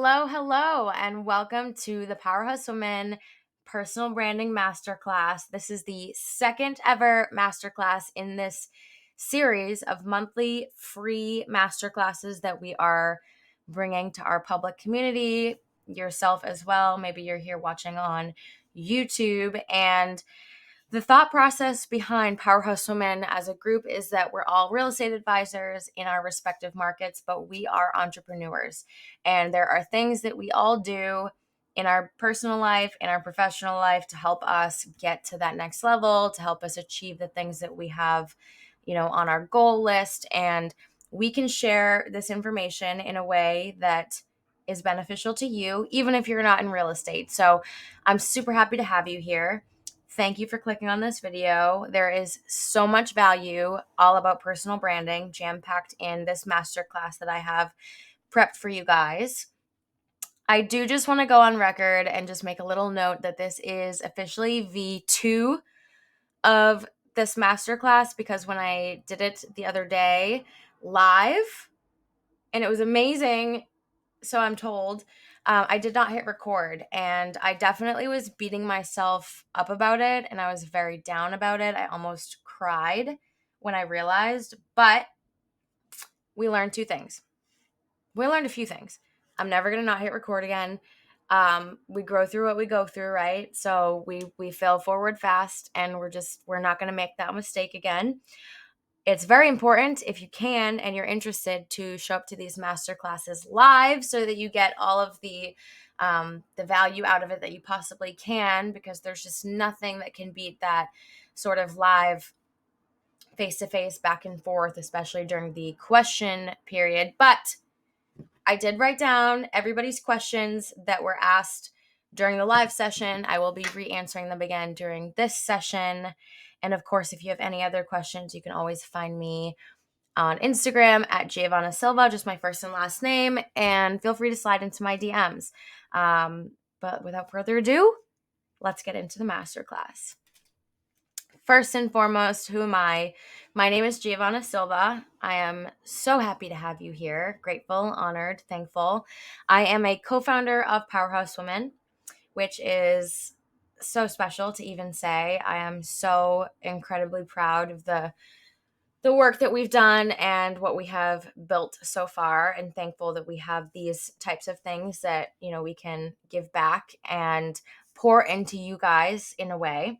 Hello, and welcome to the Haus Women Personal Branding Masterclass. This is the second ever masterclass in this series of monthly free masterclasses that we are bringing to our public community, yourself as well. Maybe you're here watching on YouTube. And the thought process behind Powerhouse Women as a group is that we're all real estate advisors in our respective markets, but we are entrepreneurs. And there are things that we all do in our personal life, in our professional life to help us get to that next level, to help us achieve the things that we have, on our goal list. And we can share this information in a way that is beneficial to you, even if you're not in real estate. So I'm super happy to have you here. Thank you for clicking on this video. There is so much value all about personal branding jam-packed in this masterclass that I have prepped for you guys. I do just want to go on record and just make a little note that this is officially V2 of this masterclass because when I did it the other day live, and it was amazing, so I'm told, I did not hit record, and I definitely was beating myself up about it, and I was very down about it. I almost cried when I realized, but we learned two things. We learned a few things. I'm never going to not hit record again. We grow through what we go through, right? So we fail forward fast, and we're not going to make that mistake again. It's very important, if you can and you're interested, to show up to these master classes live so that you get all of the value out of it that you possibly can, because there's just nothing that can beat that sort of live face-to-face back and forth, especially during the question period. But I did write down everybody's questions that were asked during the live session. I will be re-answering them again during this session. And of course, if you have any other questions, you can always find me on Instagram at Giavanna Silva, just my first and last name, and feel free to slide into my DMs. But without further ado, let's get into the masterclass. First and foremost, who am I? My name is Giavanna Silva. I am so happy to have you here. Grateful, honored, thankful. I am a co-founder of Powerhouse Women, which is so special to even say. I am so incredibly proud of the work that we've done and what we have built so far, and thankful that we have these types of things that, we can give back and pour into you guys in a way.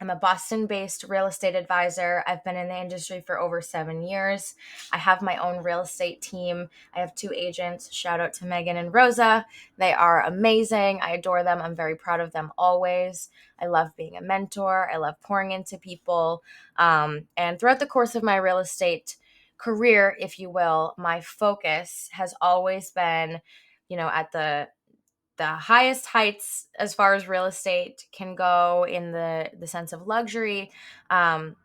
I'm a Boston-based real estate advisor. I've been in the industry for over 7 years. I have my own real estate team. I have 2 agents. Shout out to Megan and Rosa. They are amazing. I adore them. I'm very proud of them always. I love being a mentor. I love pouring into people. And throughout the course of my real estate career, if you will, my focus has always been, at the highest heights as far as real estate can go in the sense of luxury, and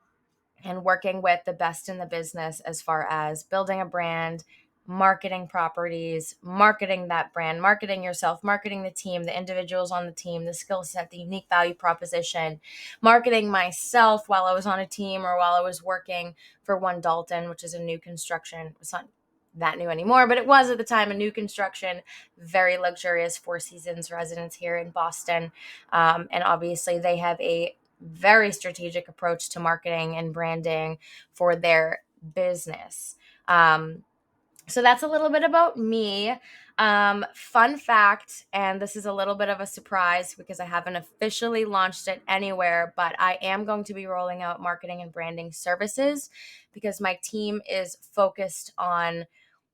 working with the best in the business as far as building a brand, marketing properties, marketing that brand, marketing yourself, marketing the team, the individuals on the team, the skill set, the unique value proposition, marketing myself while I was on a team or while I was working for One Dalton, which is a new construction. It's not that new anymore, but it was at the time a new construction, very luxurious Four Seasons residence here in Boston. And obviously they have a very strategic approach to marketing and branding for their business. So that's a little bit about me. Fun fact, and this is a little bit of a surprise because I haven't officially launched it anywhere, but I am going to be rolling out marketing and branding services because my team is focused on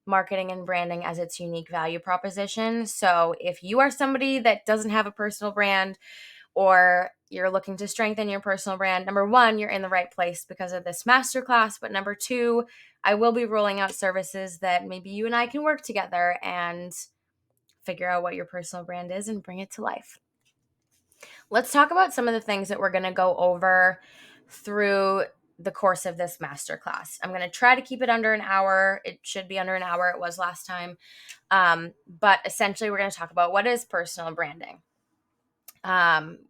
marketing and branding as its unique value proposition. So if you are somebody that doesn't have a personal brand, or you're looking to strengthen your personal brand, number one, you're in the right place because of this masterclass. But number two, I will be rolling out services that maybe you and I can work together and figure out what your personal brand is and bring it to life. Let's talk about some of the things that we're going to go over through the course of this masterclass. I'm going to try to keep it under an hour. It should be under an hour. It was last time. But essentially, we're going to talk about what is personal branding.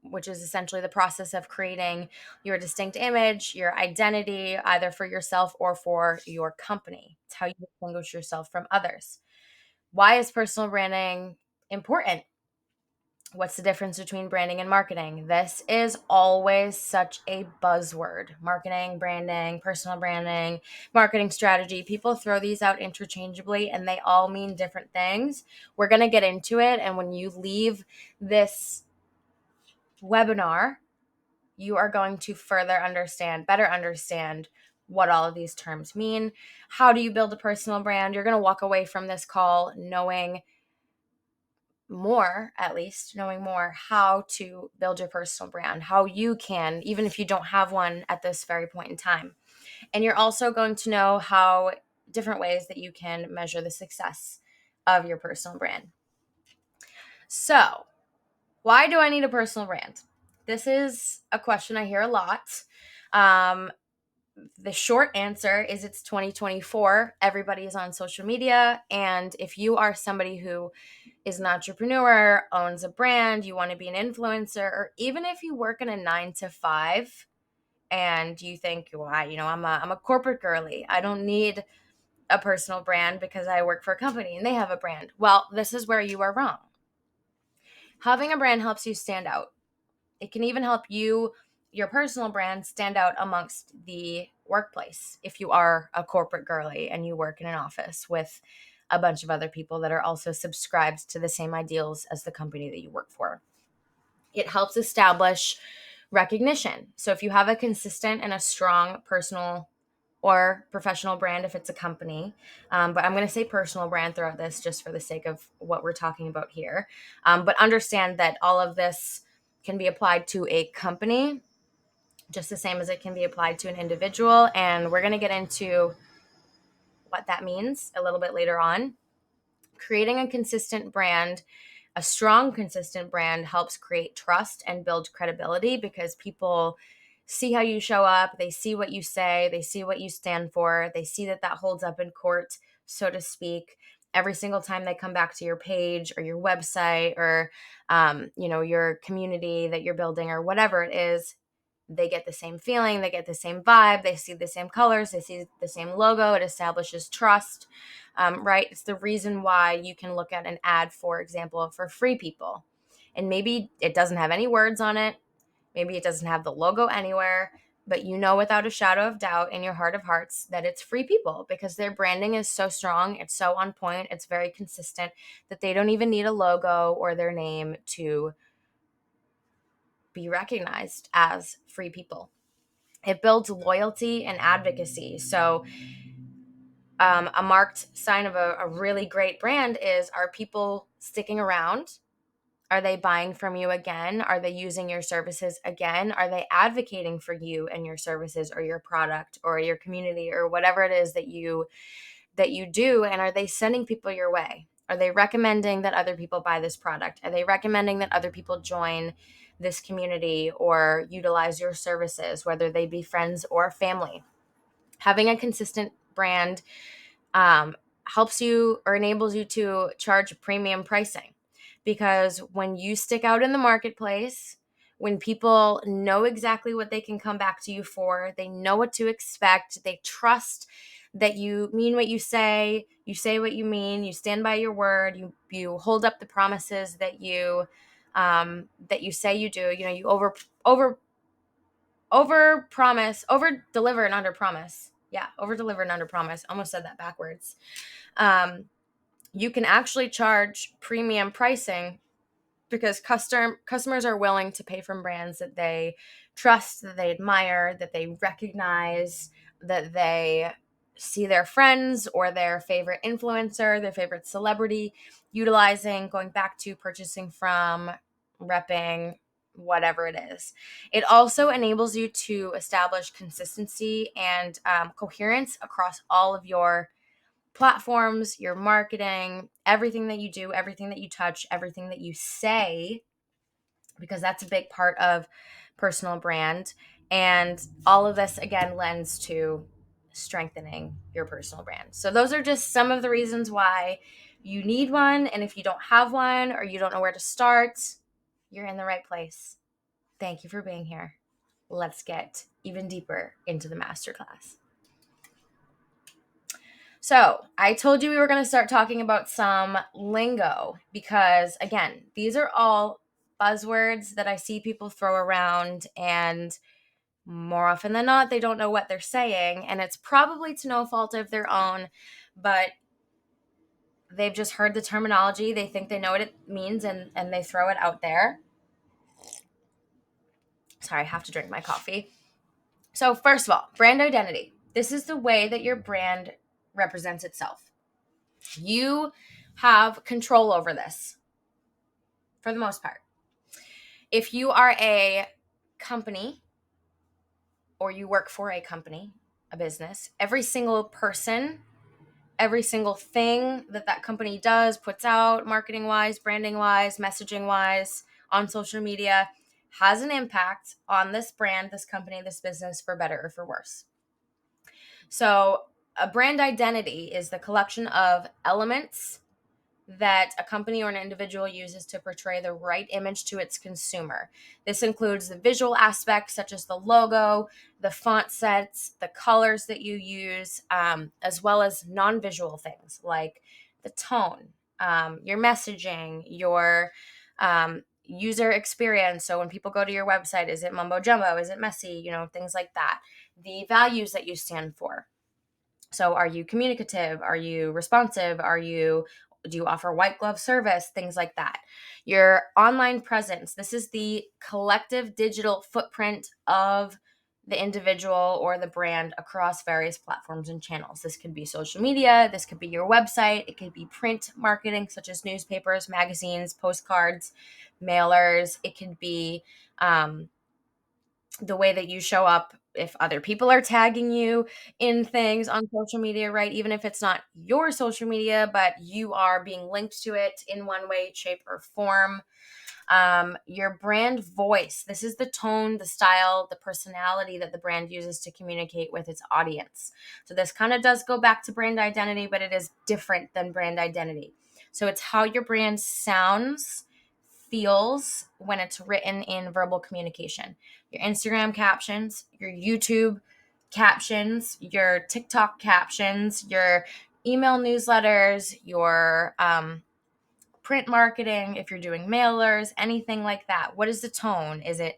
Which is essentially the process of creating your distinct image, your identity, either for yourself or for your company. It's how you distinguish yourself from others. Why is personal branding important? What's the difference between branding and marketing? This is always such a buzzword. Marketing, branding, personal branding, marketing strategy. People throw these out interchangeably and they all mean different things. We're going to get into it. And when you leave this webinar, you are going to better understand what all of these terms mean. How do you build a personal brand? You're going to walk away from this call knowing more how to build your personal brand, how you can, even if you don't have one at this very point in time. And you're also going to know how different ways that you can measure the success of your personal brand. So, why do I need a personal brand? This is a question I hear a lot. The short answer is it's 2024. Everybody is on social media. And if you are somebody who is an entrepreneur, owns a brand, you want to be an influencer, or even if you work in a 9 to 5 and you think, well, I'm a corporate girly. I don't need a personal brand because I work for a company and they have a brand. Well, this is where you are wrong. Having a brand helps you stand out. It can even help your personal brand stand out amongst the workplace if you are a corporate girly and you work in an office with a bunch of other people that are also subscribed to the same ideals as the company that you work for. It helps establish recognition. So if you have a consistent and a strong personal or professional brand, if it's a company, but I'm going to say personal brand throughout this just for the sake of what we're talking about here. But understand that all of this can be applied to a company just the same as it can be applied to an individual. And we're going to get into what that means a little bit later on. Creating a strong, consistent brand helps create trust and build credibility because people see how you show up, they see what you say, they see what you stand for, they see that holds up in court, so to speak, every single time they come back to your page or your website or your community that you're building or whatever it is. They get the same feeling, they get the same vibe, they see the same colors, they see the same logo. It establishes trust, right? It's the reason why you can look at an ad, for example, for Free People. And maybe it doesn't have any words on it. Maybe it doesn't have the logo anywhere, but you know without a shadow of doubt in your heart of hearts that it's Free People because their branding is so strong, it's so on point, it's very consistent that they don't even need a logo or their name to be recognized as Free People. It builds loyalty and advocacy. So a marked sign of a really great brand is, are people sticking around? Are they buying from you again? Are they using your services again? Are they advocating for you and your services or your product or your community or whatever it is that you do? And are they sending people your way? Are they recommending that other people buy this product? Are they recommending that other people join this community or utilize your services, whether they be friends or family? Having a consistent brand helps you or enables you to charge premium pricing, because when you stick out in the marketplace, when people know exactly what they can come back to you for, they know what to expect, they trust that you mean what you say what you mean, you stand by your word, you hold up the promises that you say you do. You over promise, over deliver and under promise. Yeah, over deliver and under promise. Almost said that backwards. You can actually charge premium pricing because customers are willing to pay from brands that they trust, that they admire, that they recognize, that they see their friends or their favorite influencer, their favorite celebrity utilizing, going back to, purchasing from, repping, whatever it is. It also enables you to establish consistency and coherence across all of your platforms, your marketing, everything that you do, everything that you touch, everything that you say, because that's a big part of personal brand. And all of this, again, lends to strengthening your personal brand. So those are just some of the reasons why you need one. And if you don't have one or you don't know where to start, you're in the right place. Thank you for being here. Let's get even deeper into the masterclass. So I told you we were going to start talking about some lingo because, again, these are all buzzwords that I see people throw around, and more often than not, they don't know what they're saying, and it's probably to no fault of their own, but they've just heard the terminology. They think they know what it means, and they throw it out there. Sorry, I have to drink my coffee. So first of all, brand identity. This is the way that your brand represents itself. You have control over this for the most part. If you are a company or you work for a company, a business, every single person, every single thing that company does, puts out, marketing wise, branding wise, messaging wise, on social media, has an impact on this brand, this company, this business, for better or for worse. So a brand identity is the collection of elements that a company or an individual uses to portray the right image to its consumer. This includes the visual aspects such as the logo, the font sets, the colors that you use, as well as non-visual things like the tone, your messaging, your user experience. So when people go to your website, is it mumbo jumbo? Is it messy? Things like that. The values that you stand for. So are you communicative? Are you responsive? Do you offer white glove service? Things like that. Your online presence. This is the collective digital footprint of the individual or the brand across various platforms and channels. This could be social media. This could be your website. It could be print marketing, such as newspapers, magazines, postcards, mailers. It could be the way that you show up if other people are tagging you in things on social media, right? Even if it's not your social media, but you are being linked to it in one way, shape, or form. Your brand voice. This is the tone, the style, the personality that the brand uses to communicate with its audience. So this kind of does go back to brand identity, but it is different than brand identity. So it's how your brand sounds, feels when it's written in verbal communication. Your Instagram captions, your YouTube captions, your TikTok captions, your email newsletters, your print marketing, if you're doing mailers, anything like that. What is the tone? Is it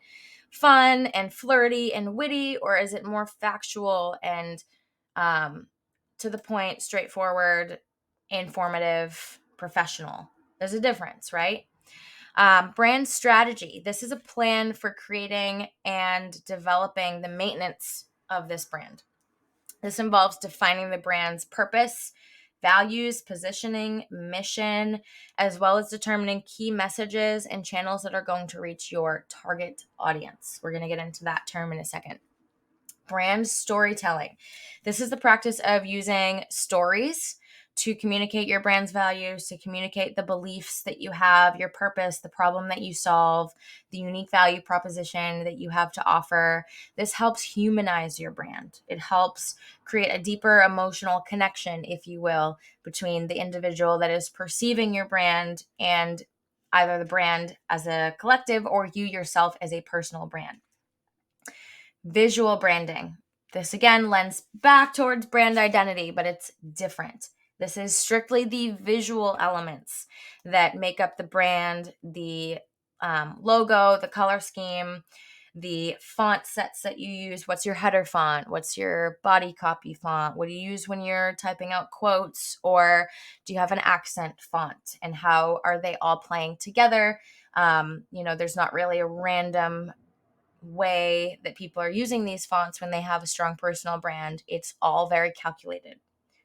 fun and flirty and witty, or is it more factual and to the point, straightforward, informative, professional? There's a difference, right? Brand strategy. This is a plan for creating and developing the maintenance of this brand. This involves defining the brand's purpose, values, positioning, mission, as well as determining key messages and channels that are going to reach your target audience. We're going to get into that term in a second. Brand storytelling. This is the practice of using stories to communicate your brand's values, to communicate the beliefs that you have, your purpose, the problem that you solve, the unique value proposition that you have to offer. This helps humanize your brand. It helps create a deeper emotional connection, if you will, between the individual that is perceiving your brand and either the brand as a collective or you yourself as a personal brand. Visual branding. This again lends back towards brand identity, but it's different. This is strictly the visual elements that make up the brand, the logo, the color scheme, the font sets that you use. What's your header font? What's your body copy font? What do you use when you're typing out quotes? Or do you have an accent font? And how are they all playing together? There's not really a random way that people are using these fonts when they have a strong personal brand. It's all very calculated.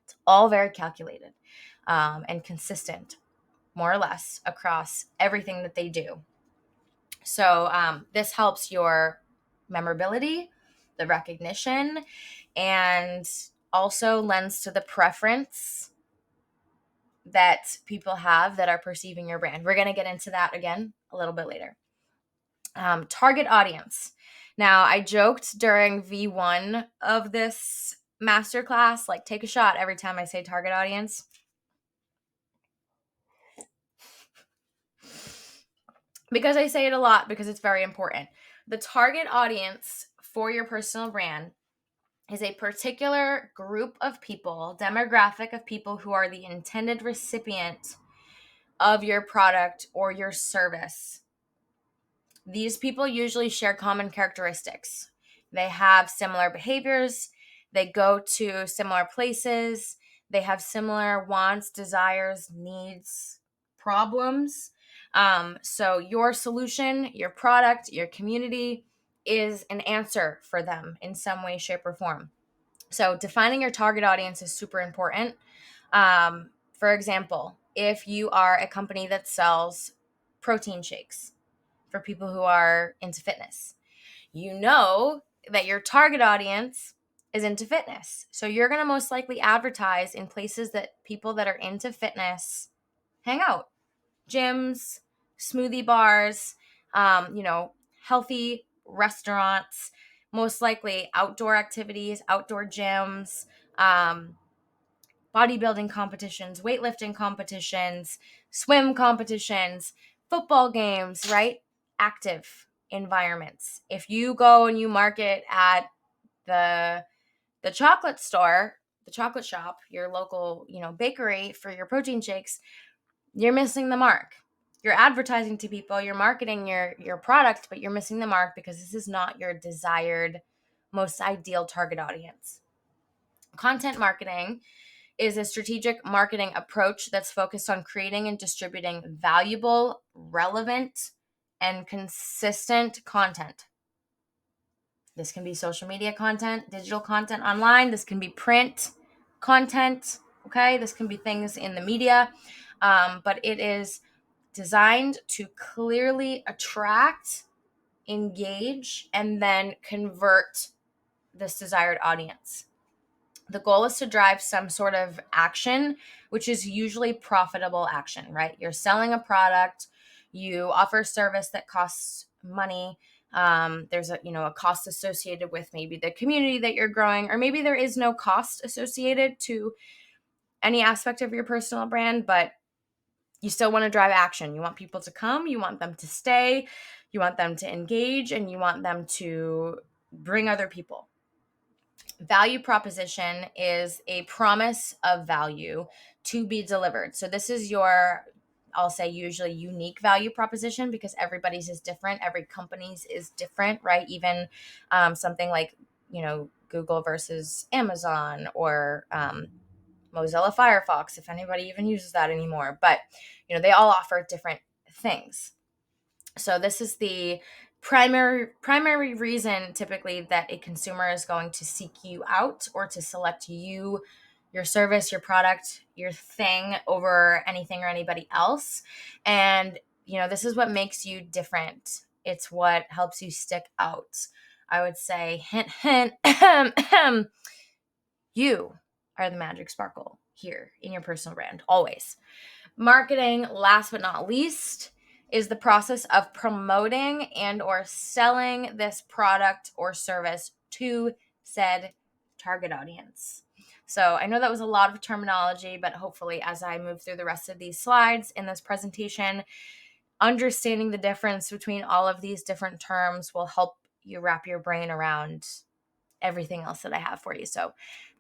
It's all very calculated and consistent, more or less, across everything that they do. So this helps your memorability, the recognition, and also lends to the preference that people have that are perceiving your brand. We're going to get into that again a little bit later. Target audience. Now, I joked during V1 of this masterclass, like take a shot every time I say target audience. Because I say it a lot because it's very important. The target audience for your personal brand is a particular group of people, demographic of people who are the intended recipient of your product or your service. These people usually share common characteristics. They have similar behaviors, they go to similar places, they have similar wants, desires, needs, problems. So your solution, your product, your community is an answer for them in some way, shape, or form. So defining your target audience is super important. For example, if you are a company that sells protein shakes for people who are into fitness, you know that your target audience is into fitness. So you're going to most likely advertise in places that people that are into fitness hang out: gyms, smoothie bars, healthy restaurants, most likely outdoor activities, outdoor gyms, um, bodybuilding competitions, weightlifting competitions, swim competitions, football games, right? Active environments. If you go and you market at the chocolate store, the chocolate shop, your local, bakery for your protein shakes, you're missing the mark. You're advertising to people, you're marketing your product, but you're missing the mark because this is not your desired, most ideal target audience. Content marketing is a strategic marketing approach that's focused on creating and distributing valuable, relevant, and consistent content. This can be social media content, digital content online. This can be print content. Okay. This can be things in the media. But it is designed to clearly attract, engage, and then convert this desired audience. The goal is to drive some sort of action, which is usually profitable action, right? You're selling a product, you offer a service that costs money. There's a cost associated with maybe the community that you're growing, or maybe there is no cost associated to any aspect of your personal brand, but you still want to drive action. You want people to come, you want them to stay, you want them to engage, and you want them to bring other people. Value proposition is a promise of value to be delivered. So this is your, I'll say, usually unique value proposition, because everybody's is different. Every company's is different, right? Even something like, Google versus Amazon, or Mozilla Firefox, if anybody even uses that anymore. But, they all offer different things. So this is the primary reason typically that a consumer is going to seek you out or to select you, your service, your product, your thing over anything or anybody else. And this is what makes you different. It's what helps you stick out. I would say, hint, hint, you are the magic sparkle here in your personal brand, always. Marketing, last but not least, is the process of promoting and or selling this product or service to said target audience. So I know that was a lot of terminology, but hopefully as I move through the rest of these slides in this presentation, understanding the difference between all of these different terms will help you wrap your brain around everything else that I have for you. So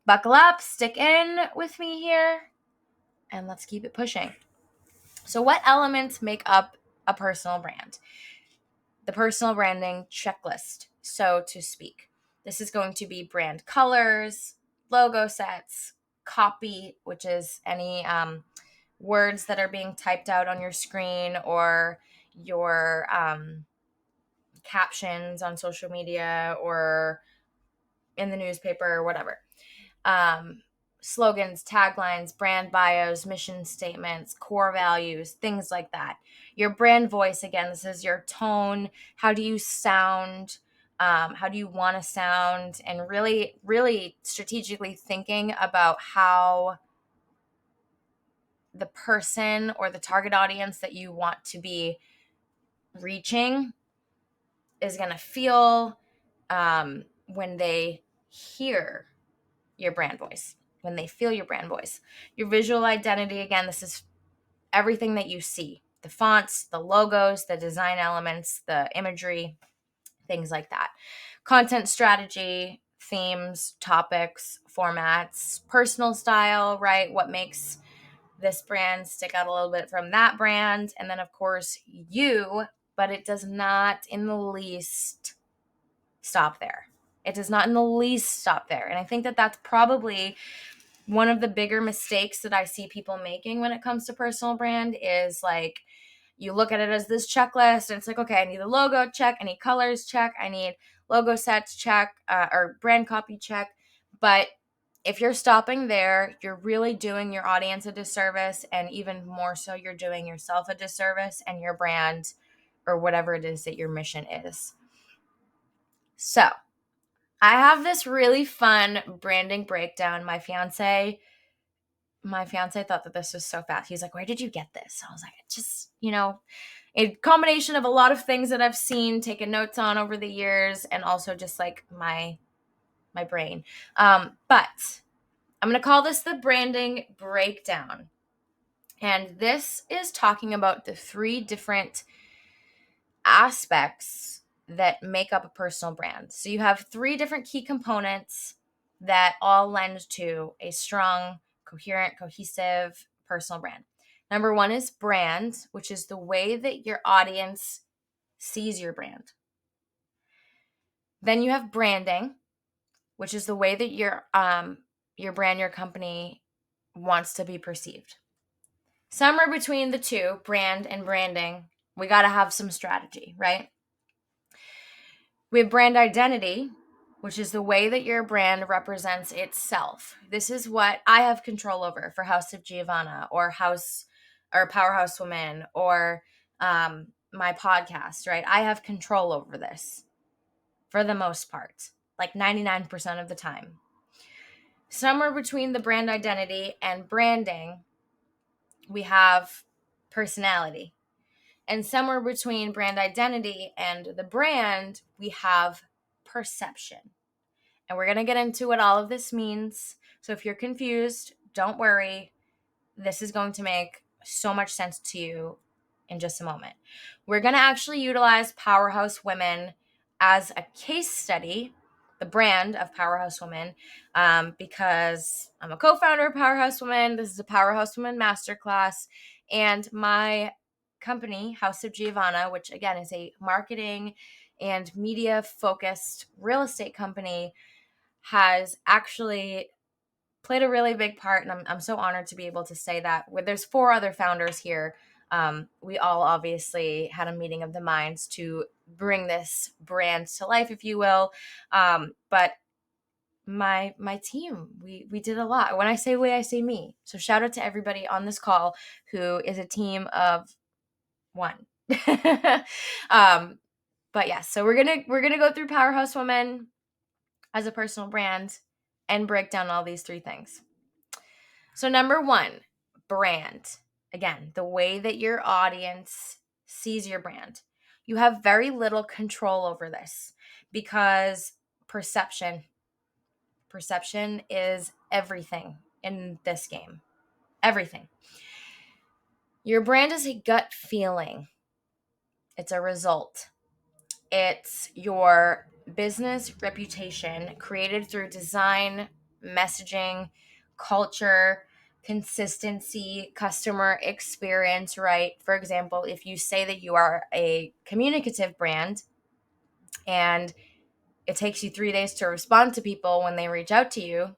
buckle up, stick in with me here, and let's keep it pushing. So what elements make up a personal brand? The personal branding checklist, so to speak. This is going to be brand colors, logo sets, copy, which is any words that are being typed out on your screen, or your captions on social media or in the newspaper or whatever. Slogans, taglines, brand bios, mission statements, core values, things like that. Your brand voice, again, this is your tone. How do you sound? How do you want to sound? And really, really strategically thinking about how the person or the target audience that you want to be reaching is going to feel when they hear your brand voice, when they feel your brand voice. Your visual identity, again, this is everything that you see: the fonts, the logos, the design elements, the imagery, things like that. Content strategy, themes, topics, formats, personal style, right? What makes this brand stick out a little bit from that brand. And then, of course, you, but it does not in the least stop there. It does not in the least stop there. And I think that that's probably one of the bigger mistakes that I see people making when it comes to personal brand is like, you look at it as this checklist and it's like, okay, I need the logo, check. I need colors, check. I need logo sets, check, or brand copy, check. But if you're stopping there, you're really doing your audience a disservice, and even more so, you're doing yourself a disservice and your brand or whatever it is that your mission is. So I have this really fun branding breakdown. My fiance thought that this was so fast. He's like, where did you get this? I was like, just, a combination of a lot of things that I've seen, taken notes on over the years, and also just like my brain. But I'm going to call this the branding breakdown. And this is talking about the 3 different aspects that make up a personal brand. So you have 3 different key components that all lend to a strong, coherent, cohesive personal brand. Number 1 is brand, which is the way that your audience sees your brand. Then you have branding, which is the way that your brand, your company wants to be perceived. Somewhere between the 2, brand and branding, we got to have some strategy, right? We have brand identity, which is the way that your brand represents itself. This is what I have control over for House of Giavanna or Powerhouse Women or my podcast, right? I have control over this for the most part, like 99% of the time. Somewhere between the brand identity and branding, we have personality. And somewhere between brand identity and the brand, we have perception. And we're going to get into what all of this means. So if you're confused, don't worry. This is going to make so much sense to you in just a moment. We're going to actually utilize Powerhouse Women as a case study, the brand of Powerhouse Women, because I'm a co-founder of Powerhouse Women. This is a Powerhouse Women Masterclass. And my company, House of Giavanna, which again is a marketing and media focused real estate company, has actually played a really big part. And I'm so honored to be able to say that. There's 4 other founders here. We all obviously had a meeting of the minds to bring this brand to life, if you will. But my team, we did a lot. When I say we, I say me. So shout out to everybody on this call who is a team of 1. But yes, so we're gonna go through Powerhouse Women as a personal brand and break down all these 3 things. So number 1, brand. Again, the way that your audience sees your brand. You have very little control over this because perception is everything in this game. Everything. Your brand is a gut feeling. It's a result. It's your business reputation created through design, messaging, culture, consistency, customer experience, right? For example, if you say that you are a communicative brand and it takes you 3 days to respond to people when they reach out to you,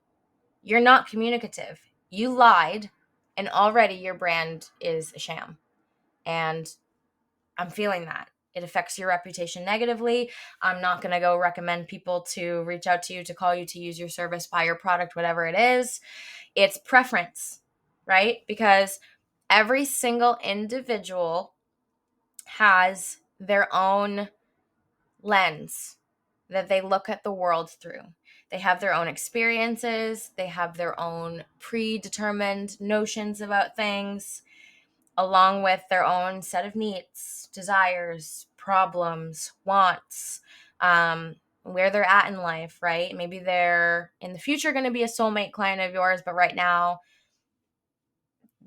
you're not communicative. You lied, and already your brand is a sham. And I'm feeling that. It affects your reputation negatively. I'm not going to go recommend people to reach out to you, to call you, to use your service, buy your product, whatever it is. It's preference, right? Because every single individual has their own lens that they look at the world through. They have their own experiences. They have their own predetermined notions about things, along with their own set of needs, desires, problems, wants, where they're at in life, right? Maybe they're in the future going to be a soulmate client of yours, but right now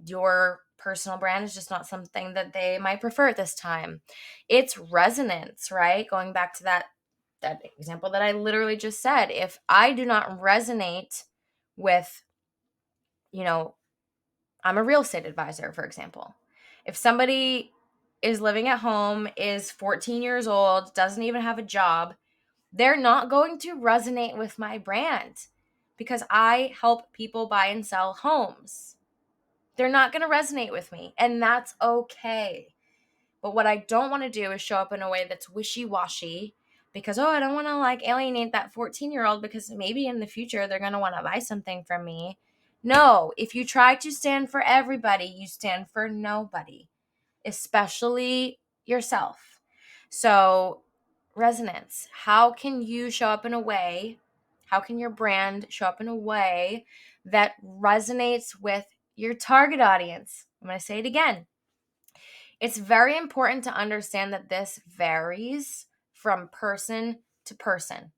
your personal brand is just not something that they might prefer at this time. It's resonance, right? Going back to that that example that I literally just said, if I do not resonate with, I'm a real estate advisor, for example. If somebody is living at home, is 14 years old, doesn't even have a job, they're not going to resonate with my brand because I help people buy and sell homes. They're not going to resonate with me, and that's okay. But what I don't want to do is show up in a way that's wishy-washy because, I don't want to alienate that 14-year-old because maybe in the future they're going to want to buy something from me. No, if you try to stand for everybody, you stand for nobody, especially yourself. So, resonance. How can you show up in a way, how can your brand show up in a way that resonates with your target audience? I'm going to say it again. It's very important to understand that this varies from person to person.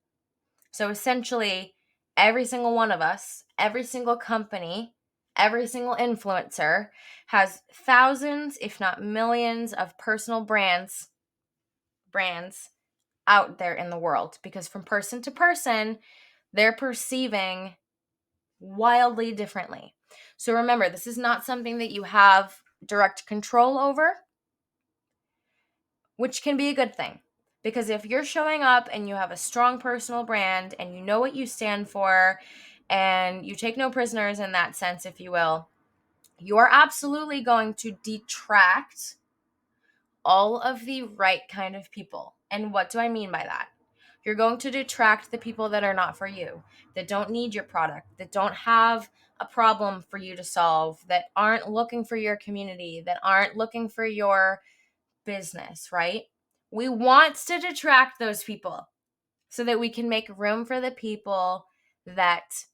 So essentially, every single one of us, every single company, every single influencer has thousands, if not millions, of personal brands out there in the world, because from person to person, they're perceiving wildly differently. So remember, this is not something that you have direct control over, which can be a good thing. Because if you're showing up and you have a strong personal brand and you know what you stand for and you take no prisoners in that sense, if you will, you're absolutely going to detract all of the right kind of people. And what do I mean by that? You're going to detract the people that are not for you, that don't need your product, that don't have a problem for you to solve, that aren't looking for your community, that aren't looking for your business, right? We want to detract those people so that we can make room for the people that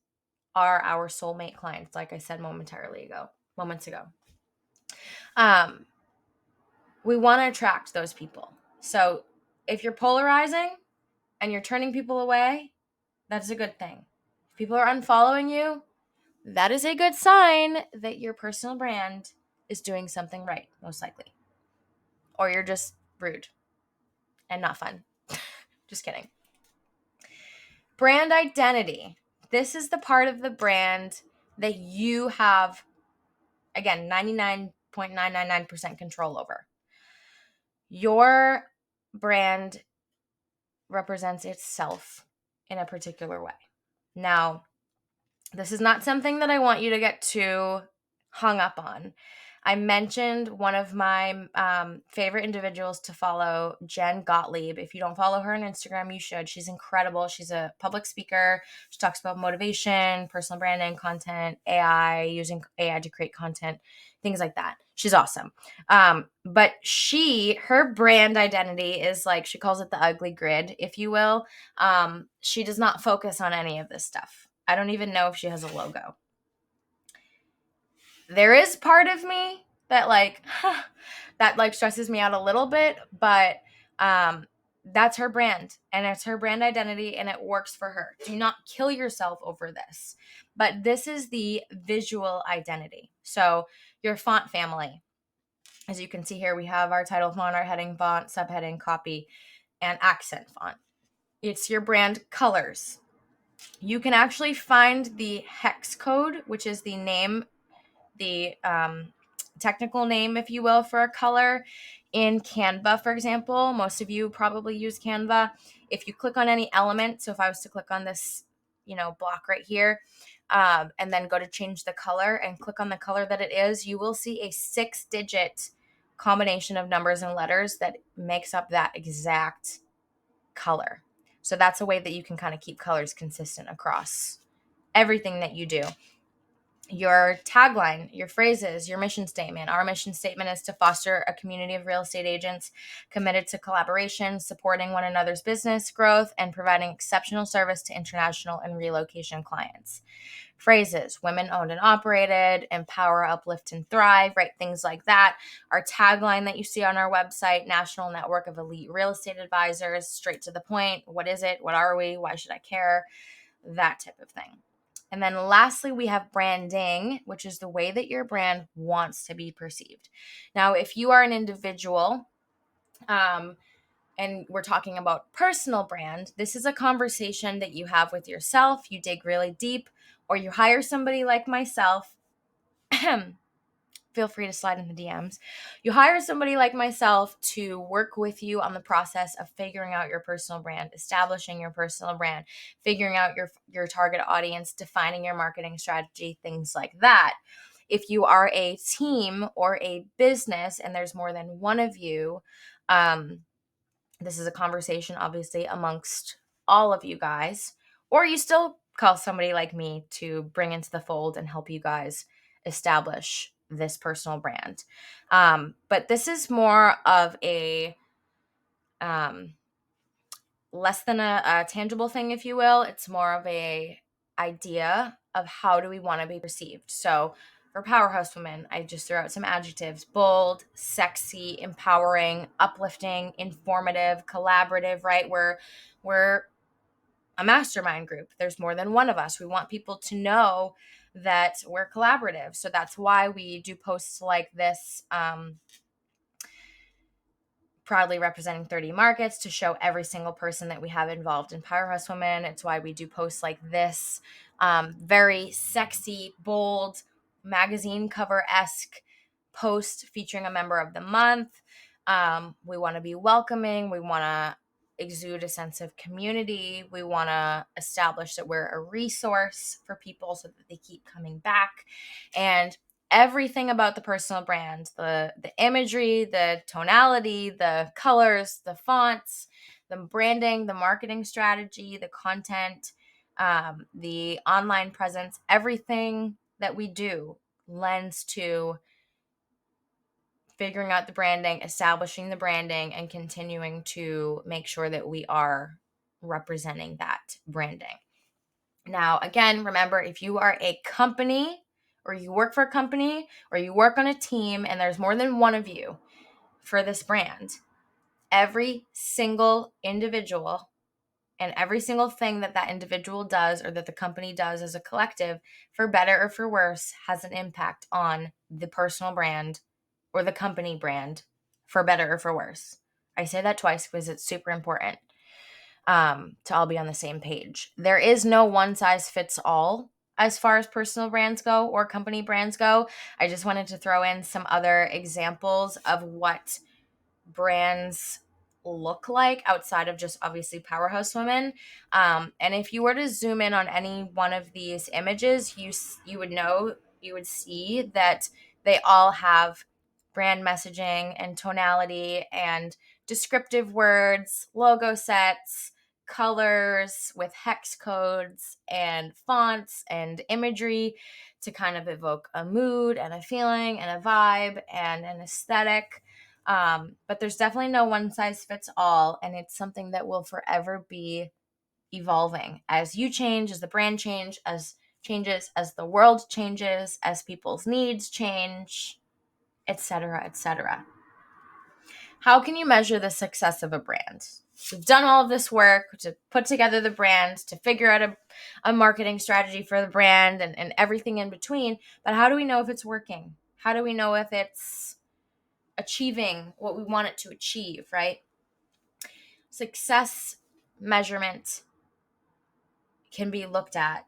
are our soulmate clients, like I said moments ago. We want to attract those people. So if you're polarizing and you're turning people away, that's a good thing. If people are unfollowing you, that is a good sign that your personal brand is doing something right, most likely. Or you're just rude and not fun. Just kidding. Brand identity. This is the part of the brand that you have, again, 99.999% control over. Your brand represents itself in a particular way. Now, this is not something that I want you to get too hung up on. I mentioned one of my favorite individuals to follow, Jen Gottlieb. If you don't follow her on Instagram, you should. She's incredible. She's a public speaker. She talks about motivation, personal branding, content, AI, using AI to create content, things like that. She's awesome. But her brand identity is she calls it the ugly grid, if you will. She does not focus on any of this stuff. I don't even know if she has a logo. There is part of me that that stresses me out a little bit, but that's her brand and it's her brand identity and it works for her. Do not kill yourself over this. But this is the visual identity. So your font family, as you can see here, we have our title font, our heading font, subheading, copy, and accent font. It's your brand colors. You can actually find the hex code, which is the name, the technical name, if you will, for a color in Canva, for example. Most of you probably use Canva. If you click on any element, so if I was to click on this, block right here, and then go to change the color and click on the color that it is, you will see a 6-digit combination of numbers and letters that makes up that exact color. So that's a way that you can kind of keep colors consistent across everything that you do. Your tagline, your phrases, your mission statement. Our mission statement is to foster a community of real estate agents committed to collaboration, supporting one another's business growth, and providing exceptional service to international and relocation clients. Phrases, women owned and operated, empower, uplift, and thrive, right? Things like that. Our tagline that you see on our website, national network of elite real estate advisors, straight to the point. What is it? What are we? Why should I care? That type of thing. And then lastly, we have branding, which is the way that your brand wants to be perceived. Now, if you are an individual, and and we're talking about personal brand, this is a conversation that you have with yourself. You dig really deep, or you hire somebody like myself. Feel free to slide in the DMs. You hire somebody like myself to work with you on the process of figuring out your personal brand, establishing your personal brand, figuring out your target audience, defining your marketing strategy, things like that. If you are a team or a business and there's more than one of you, this is a conversation obviously amongst all of you guys, or you still call somebody like me to bring into the fold and help you guys establish this personal brand. But this is more of a less than a tangible thing, if you will. It's more of a idea of how do we want to be perceived. So for Powerhouse Women, I just threw out some adjectives: bold, sexy, empowering, uplifting, informative, collaborative, right? We're a mastermind group. There's more than one of us. We want people to know that we're collaborative. So that's why we do posts like this, proudly representing 30 markets, to show every single person that we have involved in Powerhouse Women. It's why we do posts like this, very sexy, bold, magazine cover-esque post featuring a member of the month. We want to be welcoming. We want to exude a sense of community. We want to establish that we're a resource for people so that they keep coming back. And everything about the personal brand, the imagery, the tonality, the colors, the fonts, the branding, the marketing strategy, the content, the online presence, everything that we do lends to figuring out the branding, establishing the branding, and continuing to make sure that we are representing that branding. Now, again, remember, if you are a company, or you work for a company, or you work on a team, and there's more than one of you for this brand, every single individual and every single thing that that individual does, or that the company does as a collective, for better or for worse, has an impact on the personal brand or the company brand, for better or for worse. I say that twice because it's super important to all be on the same page. There is no one size fits all as far as personal brands go or company brands go. I just wanted to throw in some other examples of what brands look like outside of just obviously Powerhouse Women. And if you were to zoom in on any one of these images, you would see that they all have brand messaging and tonality and descriptive words, logo sets, colors with hex codes and fonts and imagery to kind of evoke a mood and a feeling and a vibe and an aesthetic. But there's definitely no one size fits all, and it's something that will forever be evolving as you change, as the brand changes, as the world changes, as people's needs change, etc., etc. How can you measure the success of a brand? We've done all of this work to put together the brand, to figure out a marketing strategy for the brand and everything in between. But how do we know if it's working? How do we know if it's achieving what we want it to achieve, right? Success measurement can be looked at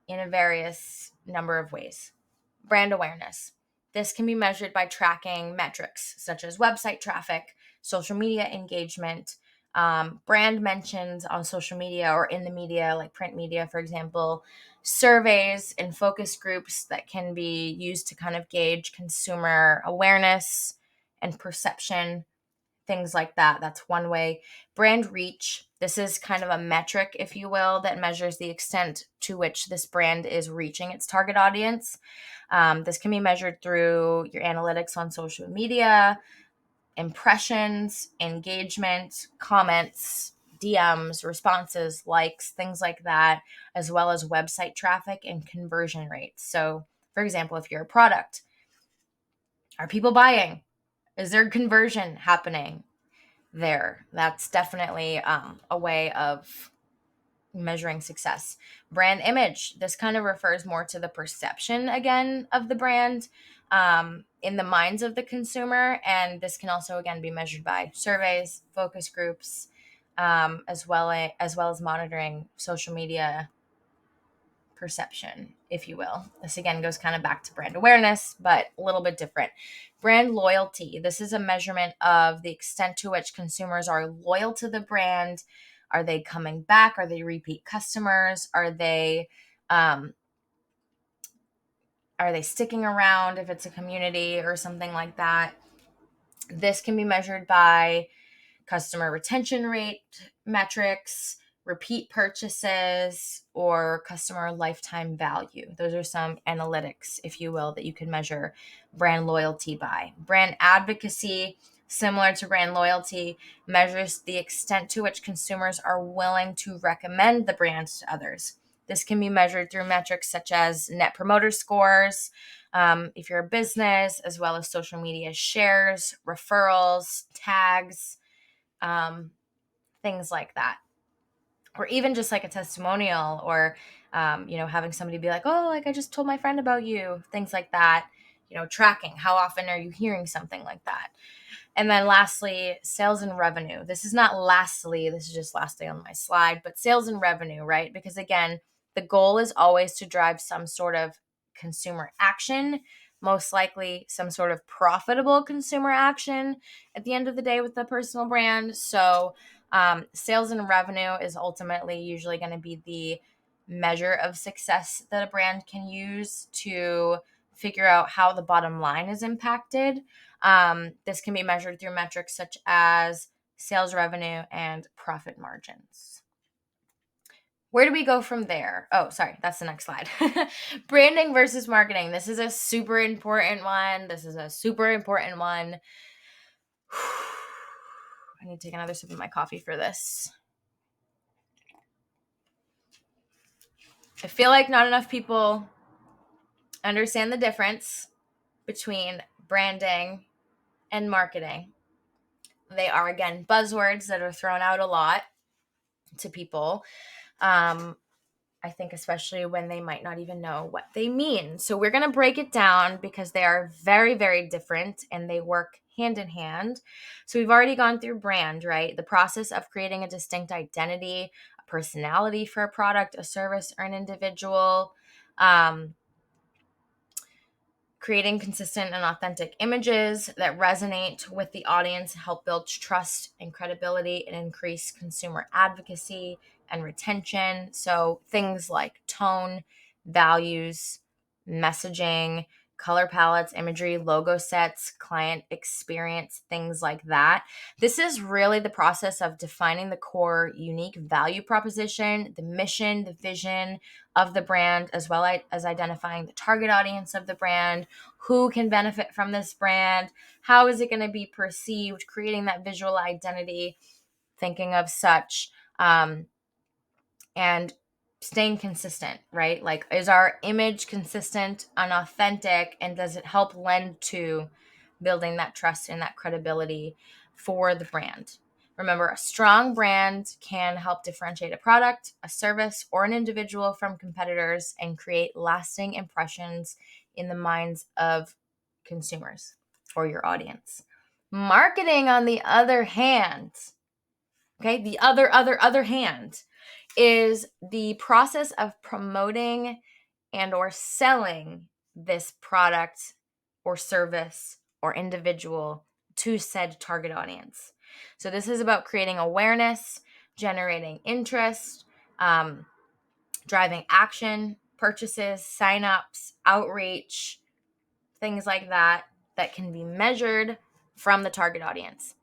in a various number of ways. Brand awareness. This can be measured by tracking metrics such as website traffic, social media engagement, brand mentions on social media or in the media, like print media, for example, surveys and focus groups that can be used to kind of gauge consumer awareness and perception, things like that. That's one way. Brand reach. This is kind of a metric, if you will, that measures the extent to which this brand is reaching its target audience. This can be measured through your analytics on social media, impressions, engagement, comments, DMs, responses, likes, things like that, as well as website traffic and conversion rates. So, for example, if you're a product, are people buying? Is there conversion happening there? That's definitely a way of measuring success. Brand image. This kind of refers more to the perception again of the brand. in the minds of the consumer. And this can also, again, be measured by surveys, focus groups, as well as monitoring social media perception, if you will. This again goes kind of back to brand awareness, but a little bit different. Brand loyalty. This is a measurement of the extent to which consumers are loyal to the brand. Are they coming back? Are they repeat customers? Are they sticking around if it's a community or something like that? This can be measured by customer retention rate metrics, repeat purchases, or customer lifetime value. Those are some analytics, if you will, that you can measure brand loyalty by. Brand advocacy, similar to brand loyalty, measures the extent to which consumers are willing to recommend the brand to others. This can be measured through metrics such as net promoter scores, if you're a business, as well as social media shares, referrals, tags, things like that. Or even just like a testimonial, or having somebody be like, oh, like I just told my friend about you, things like that. Tracking, how often are you hearing something like that? And then lastly, sales and revenue. This is not lastly, this is just lastly on my slide, but sales and revenue, right? Because again, the goal is always to drive some sort of consumer action, most likely some sort of profitable consumer action at the end of the day with the personal brand. So sales and revenue is ultimately usually going to be the measure of success that a brand can use to figure out how the bottom line is impacted. This can be measured through metrics such as sales revenue and profit margins. Where do we go from there? Oh, sorry, that's the next slide. Branding versus marketing. This is a super important one. I need to take another sip of my coffee for this. I feel like not enough people understand the difference between branding and marketing. They are, again, buzzwords that are thrown out a lot to people. I think especially when they might not even know what they mean. So we're going to break it down because they are very, very different and they work hand in hand. So we've already gone through brand, right? The process of creating a distinct identity, a personality for a product, a service, or an individual. Creating consistent and authentic images that resonate with the audience, help build trust and credibility, and increase consumer advocacy and retention. So things like tone, values, messaging, color palettes, imagery, logo sets, client experience, things like that. This is really the process of defining the core unique value proposition, the mission, the vision of the brand, as well as identifying the target audience of the brand, who can benefit from this brand, how is it going to be perceived, creating that visual identity, thinking of such, and staying consistent, right? Like, is our image consistent and authentic, and does it help lend to building that trust and that credibility for the brand? Remember, a strong brand can help differentiate a product, a service, or an individual from competitors and create lasting impressions in the minds of consumers or your audience. Marketing, on the other hand, okay, the other hand, is the process of promoting and or selling this product or service or individual to said target audience. So this is about creating awareness, generating interest, driving action, purchases, signups, outreach, things like that can be measured from the target audience.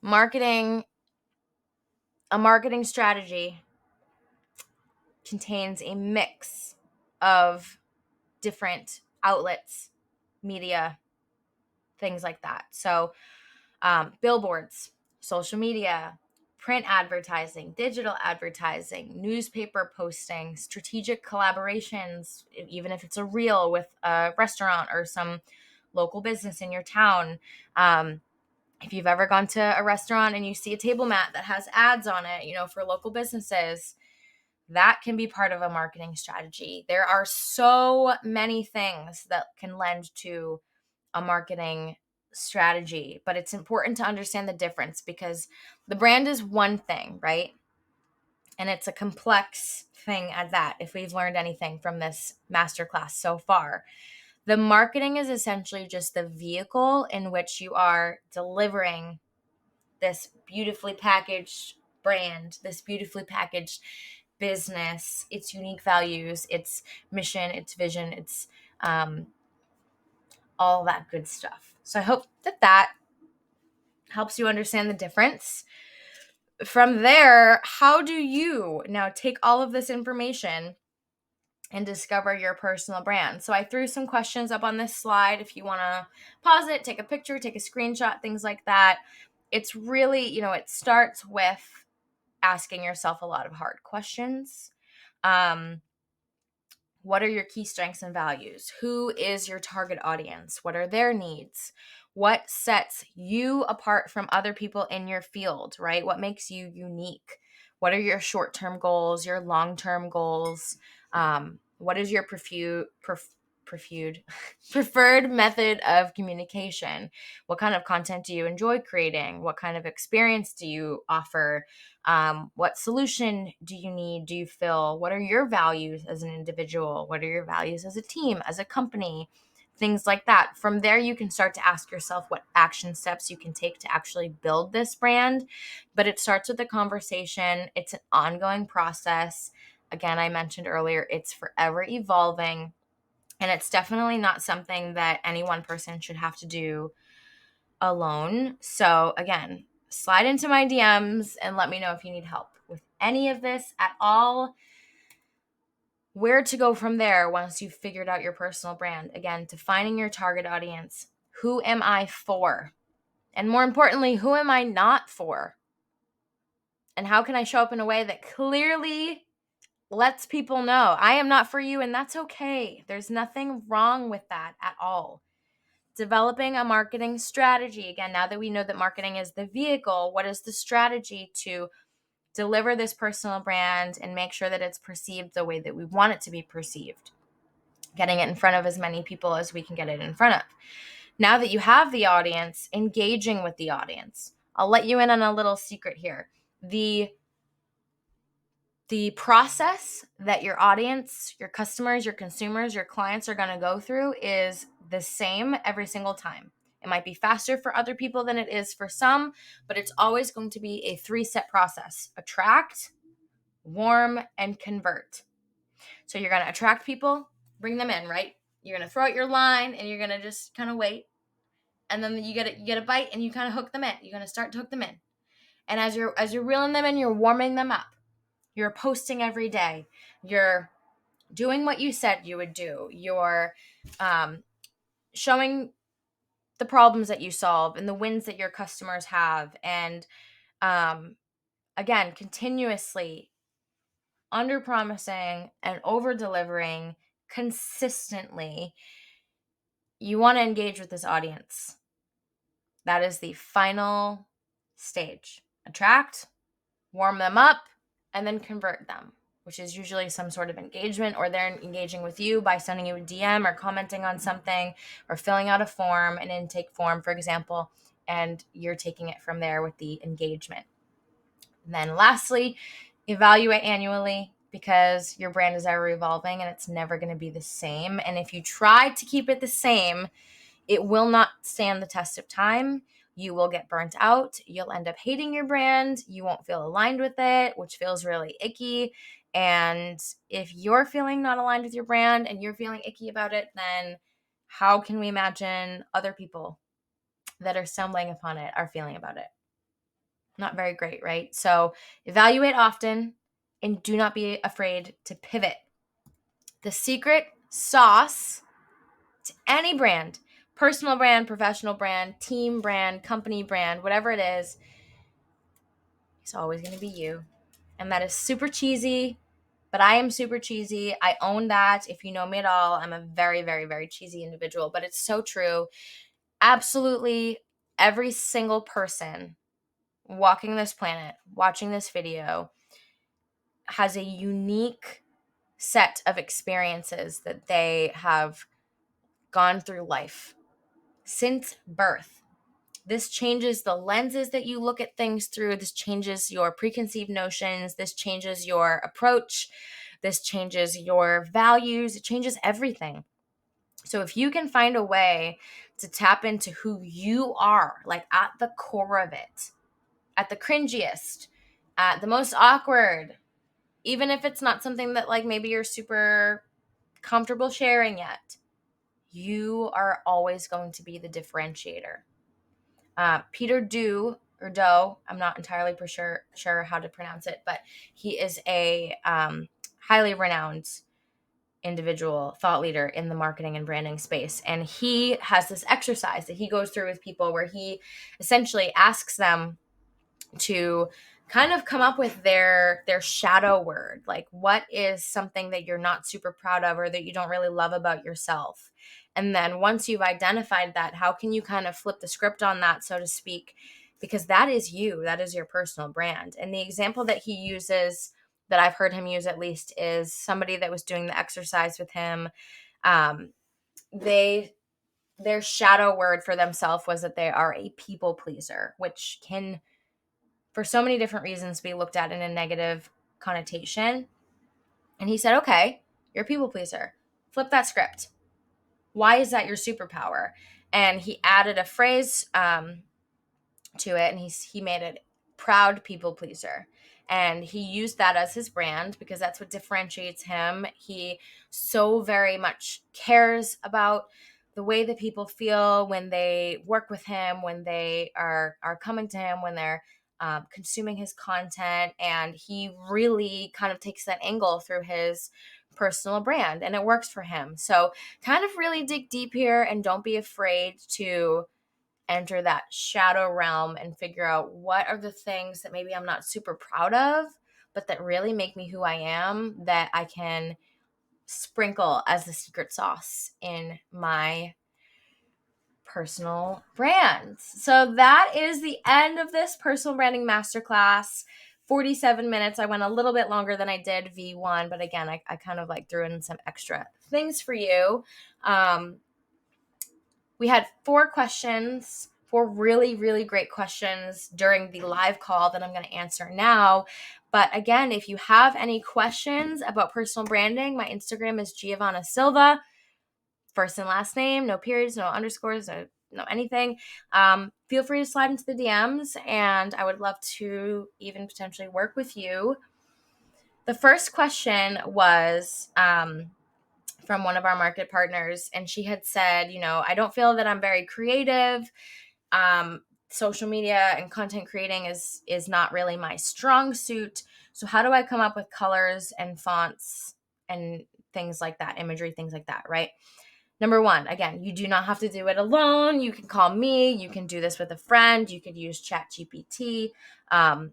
A marketing strategy contains a mix of different outlets, media, things like that. So billboards, social media, print advertising, digital advertising, newspaper posting, strategic collaborations, even if it's a reel with a restaurant or some local business in your town. If you've ever gone to a restaurant and you see a table mat that has ads on it, for local businesses, that can be part of a marketing strategy. There are so many things that can lend to a marketing strategy, but it's important to understand the difference because the brand is one thing, right? And it's a complex thing at that, if we've learned anything from this masterclass so far. The marketing is essentially just the vehicle in which you are delivering this beautifully packaged brand, this beautifully packaged business, its unique values, its mission, its vision, its all that good stuff. So I hope that helps you understand the difference. From there, how do you now take all of this information and discover your personal brand? So I threw some questions up on this slide. If you want to pause it, take a picture, take a screenshot, things like that. It's really, it starts with asking yourself a lot of hard questions. What are your key strengths and values? Who is your target audience? What are their needs? What sets you apart from other people in your field, right? What makes you unique? What are your short-term goals, your long-term goals? What is your preferred method of communication? What kind of content do you enjoy creating? What kind of experience do you offer? What solution do you need? Do you feel? What are your values as an individual? What are your values as a team, as a company? Things like that. From there, you can start to ask yourself what action steps you can take to actually build this brand. But it starts with a conversation. It's an ongoing process. Again, I mentioned earlier, it's forever evolving. And it's definitely not something that any one person should have to do alone. So again, slide into my DMs and let me know if you need help with any of this at all. Where to go from there once you've figured out your personal brand. Again, defining your target audience. Who am I for? And more importantly, who am I not for? And how can I show up in a way that clearly lets people know I am not for you, and that's okay. There's nothing wrong with that at all. Developing a marketing strategy. Again, now that we know that marketing is the vehicle, what is the strategy to deliver this personal brand and make sure that it's perceived the way that we want it to be perceived? Getting it in front of as many people as we can get it in front of. Now that you have the audience, engaging with the audience. I'll let you in on a little secret here. The process that your audience, your customers, your consumers, your clients are going to go through is the same every single time. It might be faster for other people than it is for some, but it's always going to be a 3-step process: attract, warm, and convert. So you're going to attract people, bring them in, right? You're going to throw out your line and you're going to just kind of wait. And then you get a bite and you kind of hook them in. You're going to start to hook them in. And as you're reeling them in, you're warming them up. You're posting every day. You're doing what you said you would do. You're showing the problems that you solve and the wins that your customers have. And again, continuously under-promising and over-delivering consistently. You want to engage with this audience. That is the final stage. Attract, warm them up, and then convert them, which is usually some sort of engagement, or they're engaging with you by sending you a DM or commenting on something or filling out a form, an intake form, for example, and you're taking it from there with the engagement. And then lastly, evaluate annually, because your brand is ever evolving and it's never going to be the same. And if you try to keep it the same, it will not stand the test of time. You will get burnt out. You'll end up hating your brand. You won't feel aligned with it, which feels really icky. And if you're feeling not aligned with your brand and you're feeling icky about it, then how can we imagine other people that are stumbling upon it are feeling about it? Not very great, right? So evaluate often and do not be afraid to pivot. The secret sauce to any brand, personal brand, professional brand, team brand, company brand, whatever it is, it's always going to be you. And that is super cheesy, but I am super cheesy. I own that. If you know me at all, I'm a very, very, very cheesy individual, but it's so true. Absolutely every single person walking this planet, watching this video, has a unique set of experiences that they have gone through life. since birth. This changes the lenses that you look at things through. This changes your preconceived notions. This changes your approach. This changes your values. It changes everything. So if you can find a way to tap into who you are, like at the core of it, at the cringiest, at the most awkward, even if it's not something that like maybe you're super comfortable sharing yet, you are always going to be the differentiator. Peter Doe or Doe, I'm not entirely sure how to pronounce it, but he is a highly renowned individual thought leader in the marketing and branding space. And he has this exercise that he goes through with people where he essentially asks them to kind of come up with their shadow word. Like, what is something that you're not super proud of or that you don't really love about yourself? And then once you've identified that, how can you kind of flip the script on that, so to speak? Because that is you, that is your personal brand. And the example that he uses, that I've heard him use at least, is somebody that was doing the exercise with him. Their shadow word for themselves was that they are a people pleaser, which can, for so many different reasons, be looked at in a negative connotation. And he said, okay, you're a people pleaser. Flip that script. Why is that your superpower? And he added a phrase to it, and he made it proud people pleaser. And he used that as his brand because that's what differentiates him. He so very much cares about the way that people feel when they work with him, when they are coming to him, when they're consuming his content. And he really kind of takes that angle through his personal brand, and it works for him. So kind of really dig deep here, and don't be afraid to enter that shadow realm and figure out what are the things that maybe I'm not super proud of, but that really make me who I am, that I can sprinkle as the secret sauce in my personal brands. So that is the end of this personal branding masterclass. 47 minutes. I went a little bit longer than I did V1, but again, I kind of like threw in some extra things for you. We had 4 questions, 4 really, really great questions during the live call that I'm going to answer now. But again, if you have any questions about personal branding, my Instagram is Giavanna Silva, first and last name, no periods, no underscores, no anything. Feel free to slide into the DMs, and I would love to even potentially work with you. The first question was from one of our market partners, and she had said, I don't feel that I'm very creative. Social media and content creating is not really my strong suit. So how do I come up with colors and fonts and things like that, imagery, things like that, right? Number 1, again, you do not have to do it alone. You can call me. You can do this with a friend. You could use ChatGPT. I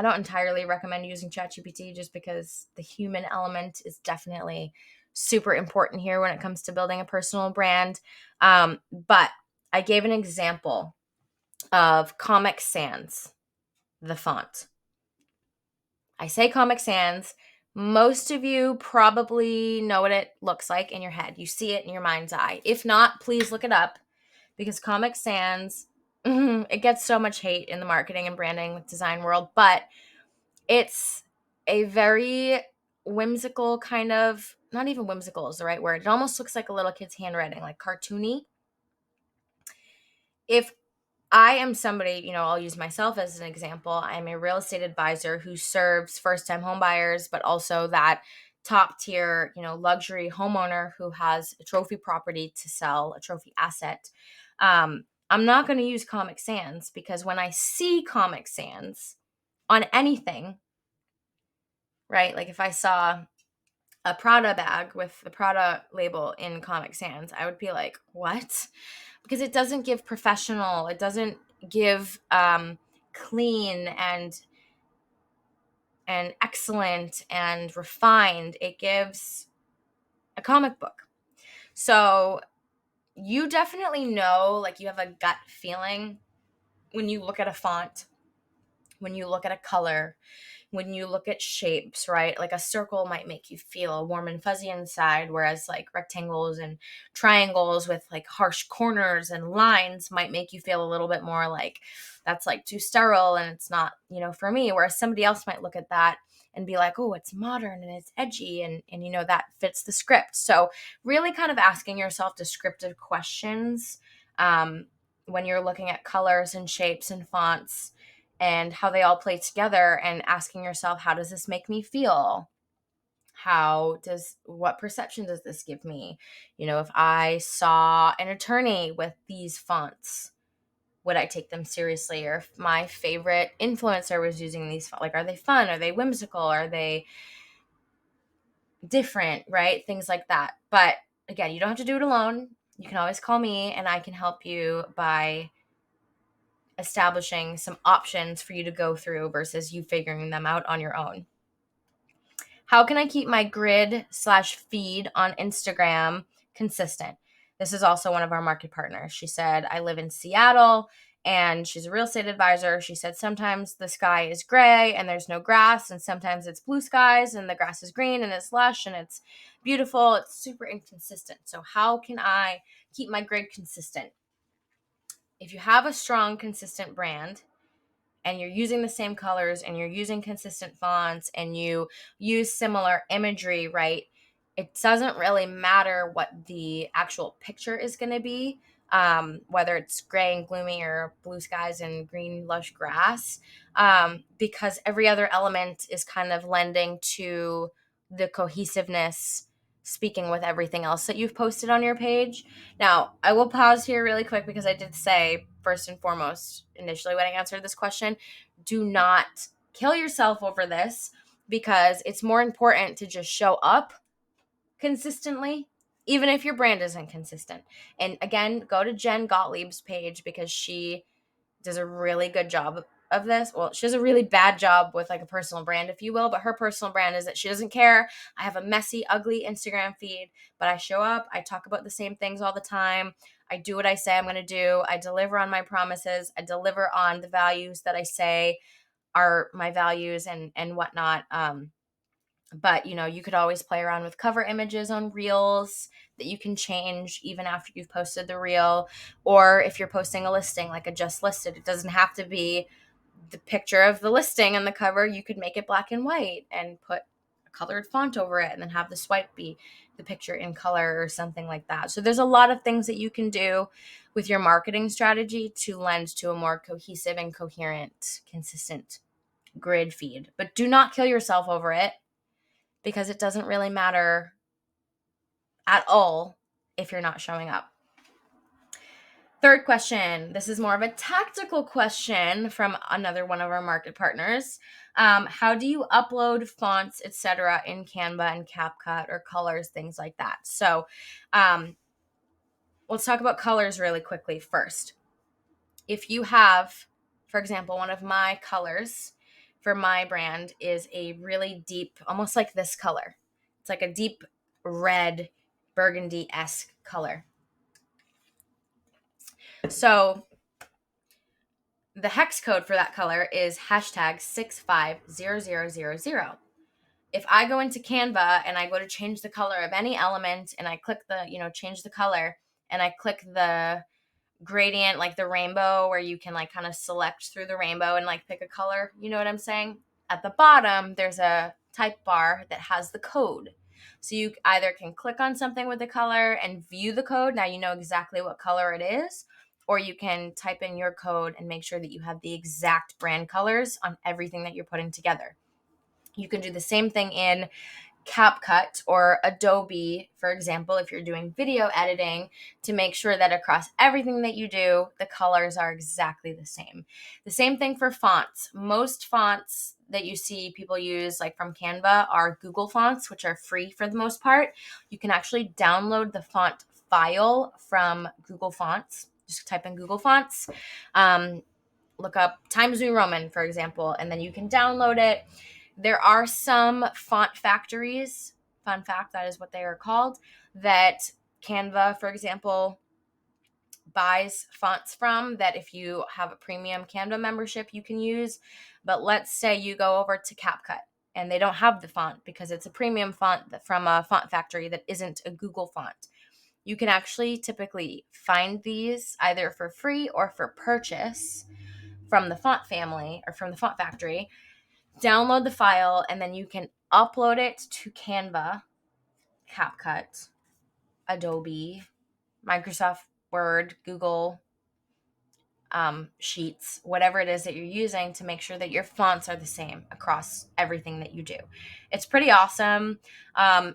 don't entirely recommend using ChatGPT just because the human element is definitely super important here when it comes to building a personal brand. But I gave an example of Comic Sans, the font. I say Comic Sans. Most of you probably know what it looks like in your head. You see it in your mind's eye. If not, please look it up, because Comic Sans, it gets so much hate in the marketing and branding design world, but it's a very whimsical kind of, not even whimsical is the right word. It almost looks like a little kid's handwriting, like cartoony. If I am somebody, I'll use myself as an example. I'm a real estate advisor who serves first-time home buyers, but also that top tier, luxury homeowner who has a trophy property to sell, a trophy asset. I'm not going to use Comic Sans, because when I see Comic Sans on anything, right? Like if I saw a Prada bag with the Prada label in Comic Sans, I would be like, what? Because it doesn't give professional. It doesn't give clean and excellent and refined. It gives a comic book. So you definitely know, like, you have a gut feeling when you look at a font, when you look at a color, when you look at shapes, right? Like a circle might make you feel warm and fuzzy inside, whereas like rectangles and triangles with like harsh corners and lines might make you feel a little bit more like that's like too sterile and it's not, for me. Whereas somebody else might look at that and be like, oh, it's modern and it's edgy and that fits the script. So really kind of asking yourself descriptive questions when you're looking at colors and shapes and fonts and how they all play together, and asking yourself, how does this make me feel? What perception does this give me? If I saw an attorney with these fonts, would I take them seriously? Or if my favorite influencer was using these, like, are they fun? Are they whimsical? Are they different, right? Things like that. But again, you don't have to do it alone. You can always call me and I can help you by establishing some options for you to go through versus you figuring them out on your own. How can I keep my grid/feed on Instagram consistent? This is also one of our market partners. She said, I live in Seattle and she's a real estate advisor. She said, sometimes the sky is gray and there's no grass, and sometimes it's blue skies and the grass is green and it's lush and it's beautiful. It's super inconsistent. So how can I keep my grid consistent? If you have a strong, consistent brand, and you're using the same colors and you're using consistent fonts and you use similar imagery, right? It doesn't really matter what the actual picture is going to be, whether it's gray and gloomy or blue skies and green lush grass, because every other element is kind of lending to the cohesiveness, speaking with everything else that you've posted on your page. Now, I will pause here really quick because I did say, first and foremost, initially when I answered this question, do not kill yourself over this, because it's more important to just show up consistently, even if your brand isn't consistent. And again, go to Jen Gottlieb's page because she does a really good job of this. Well, she does a really bad job with like a personal brand, if you will, but her personal brand is that she doesn't care. I have a messy, ugly Instagram feed, but I show up, I talk about the same things all the time. I do what I say I'm going to do. I deliver on my promises. I deliver on the values that I say are my values and whatnot. But you could always play around with cover images on reels that you can change even after you've posted the reel. Or if you're posting a listing like a just listed, it doesn't have to be the picture of the listing on the cover. You could make it black and white and put a colored font over it and then have the swipe be the picture in color or something like that. So there's a lot of things that you can do with your marketing strategy to lend to a more cohesive and coherent, consistent grid feed. But do not kill yourself over it, because it doesn't really matter at all if you're not showing up. Third question. This is more of a tactical question from another one of our market partners. How do you upload fonts, etc., in Canva and CapCut, or colors, things like that? So let's talk about colors really quickly first. If you have, for example, one of my colors for my brand is a really deep, almost like this color. It's like a deep red, burgundy-esque color. So the hex code for that color is #650000. If I go into Canva and I go to change the color of any element and I click the, change the color, and I click the gradient, like the rainbow, where you can like kind of select through the rainbow and like pick a color, you know what I'm saying? At the bottom, there's a type bar that has the code. So you either can click on something with the color and view the code. Now you know exactly what color it is. Or you can type in your code and make sure that you have the exact brand colors on everything that you're putting together. You can do the same thing in CapCut or Adobe, for example, if you're doing video editing, to make sure that across everything that you do, the colors are exactly the same. The same thing for fonts. Most fonts that you see people use, like from Canva, are Google fonts, which are free for the most part. You can actually download the font file from Google Fonts. Just type in Google Fonts. Look up Times New Roman, for example, and then you can download it. There are some font factories, fun fact, that is what they are called, that Canva, for example, buys fonts from that if you have a premium Canva membership you can use. But let's say you go over to CapCut and they don't have the font because it's a premium font from a font factory that isn't a Google font. You can actually typically find these either for free or for purchase from the font family or from the font factory. Download the file and then you can upload it to Canva, CapCut, Adobe, Microsoft Word, Google Sheets, whatever it is that you're using to make sure that your fonts are the same across everything that you do. It's pretty awesome.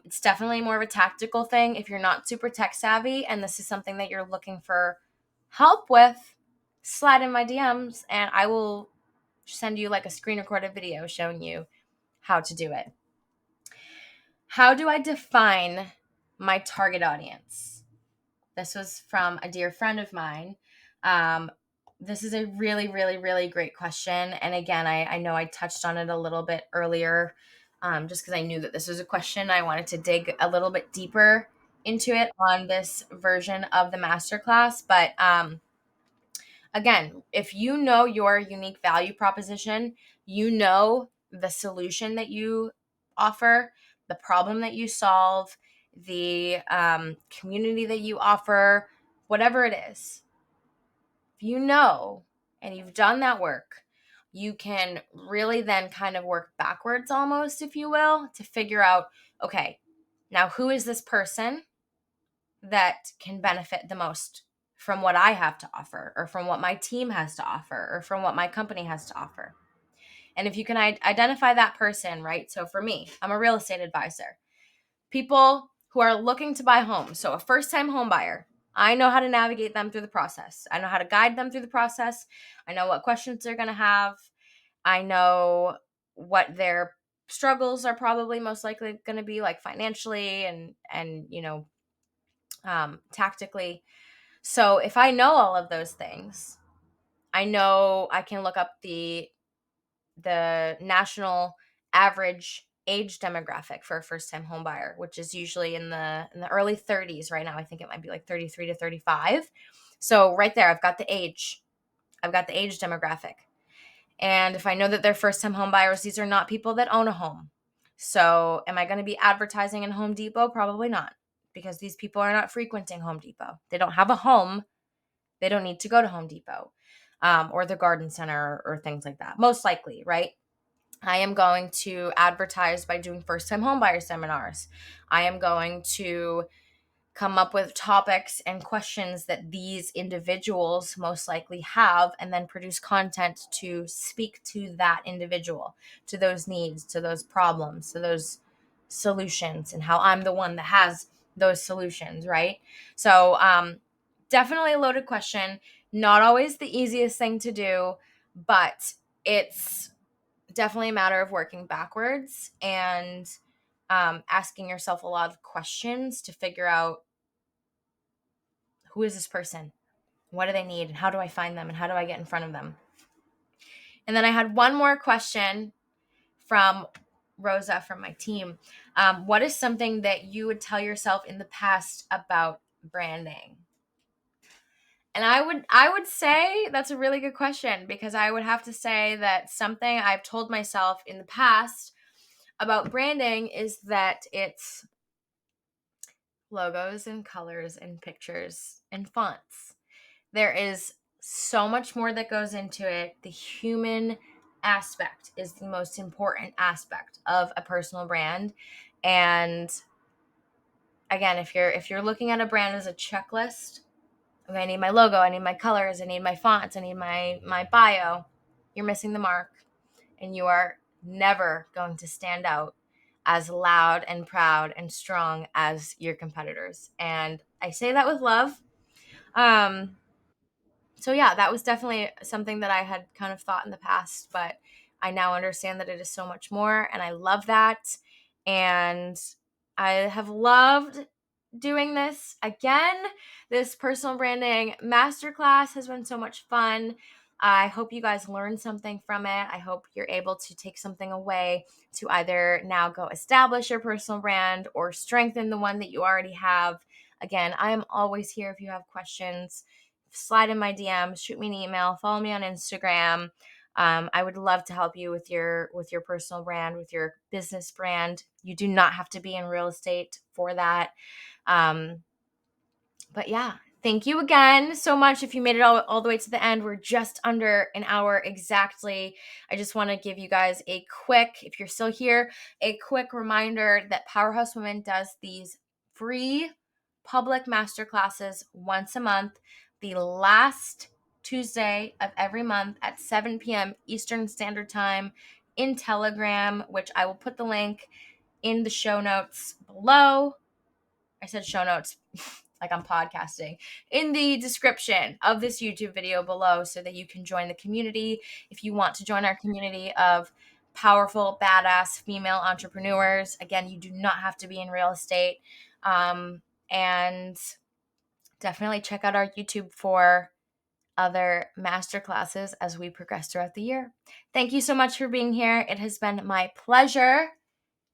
It's definitely more of a tactical thing if you're not super tech savvy and this is something that you're looking for help with. Slide in my DMs and I will send you like a screen recorded video showing you how to do it. How do I define my target audience? This was from a dear friend of mine. This is a really, really, really great question. And again, I know I touched on it a little bit earlier, just because I knew that this was a question. I wanted to dig a little bit deeper into it on this version of the masterclass. But again, if you know your unique value proposition, you know the solution that you offer, the problem that you solve, the community that you offer, whatever it is, if you know and you've done that work, you can really then kind of work backwards almost, if you will, to figure out, okay, now who is this person that can benefit the most from what I have to offer or from what my team has to offer or from what my company has to offer. And if you can identify that person, right? So for me, I'm a real estate advisor. People who are looking to buy homes, so a first-time home buyer, I know how to navigate them through the process. I know how to guide them through the process. I know what questions they're going to have. I know what their struggles are probably most likely going to be, like financially and tactically. So if I know all of those things, I know I can look up the national average age demographic for a first time home buyer, which is usually in the early 30s right now. I think it might be like 33 to 35. So right there, I've got the age. I've got the age demographic. And if I know that they're first time home buyers, these are not people that own a home. So am I going to be advertising in Home Depot? Probably not, because these people are not frequenting Home Depot. They don't have a home. They don't need to go to Home Depot or the garden center or things like that. Most likely, right? I am going to advertise by doing first-time homebuyer seminars. I am going to come up with topics and questions that these individuals most likely have and then produce content to speak to that individual, to those needs, to those problems, to those solutions, and how I'm the one that has those solutions, right? So definitely a loaded question. Not always the easiest thing to do, but it's definitely a matter of working backwards and asking yourself a lot of questions to figure out, who is this person? What do they need? And how do I find them? And how do I get in front of them? And then I had one more question from Rosa from my team. What is something that you would tell yourself in the past about branding? And I would say that's a really good question, because I would have to say that something I've told myself in the past about branding is that it's logos and colors and pictures and fonts. There is so much more that goes into it. The human aspect is the most important aspect of a personal brand. And again, if you're looking at a brand as a checklist, okay, I need my logo, I need my colors, I need my fonts, I need my bio, you're missing the mark, and you are never going to stand out as loud and proud and strong as your competitors. And I say that with love. So yeah, that was definitely something that I had kind of thought in the past, but I now understand that it is so much more, and I love that. And I have loved doing this again. This personal branding masterclass has been so much fun. I hope you guys learned something from it. I hope you're able to take something away to either now go establish your personal brand or strengthen the one that you already have. Again, I am always here if you have questions. slide in my DMs, shoot me an email, follow me on Instagram. I would love to help you with your personal brand, with your business brand. You do not have to be in real estate for that. But yeah, thank you again so much. If you made it all the way to the end, we're just under an hour exactly. I just want to give you guys a quick, if you're still here, a quick reminder that Powerhouse Women does these free public masterclasses once a month, the last Tuesday of every month at 7 p.m. Eastern Standard Time in Telegram, which I will put the link in the show notes below. I said show notes like I'm podcasting, in the description of this YouTube video below so that you can join the community. If you want to join our community of powerful, badass female entrepreneurs, again, you do not have to be in real estate. And definitely check out our YouTube for other masterclasses as we progress throughout the year. Thank you so much for being here. It has been my pleasure.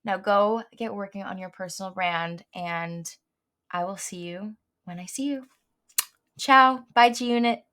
Now go get working on your personal brand, and I will see you when I see you. Ciao. Bye, G-Unit.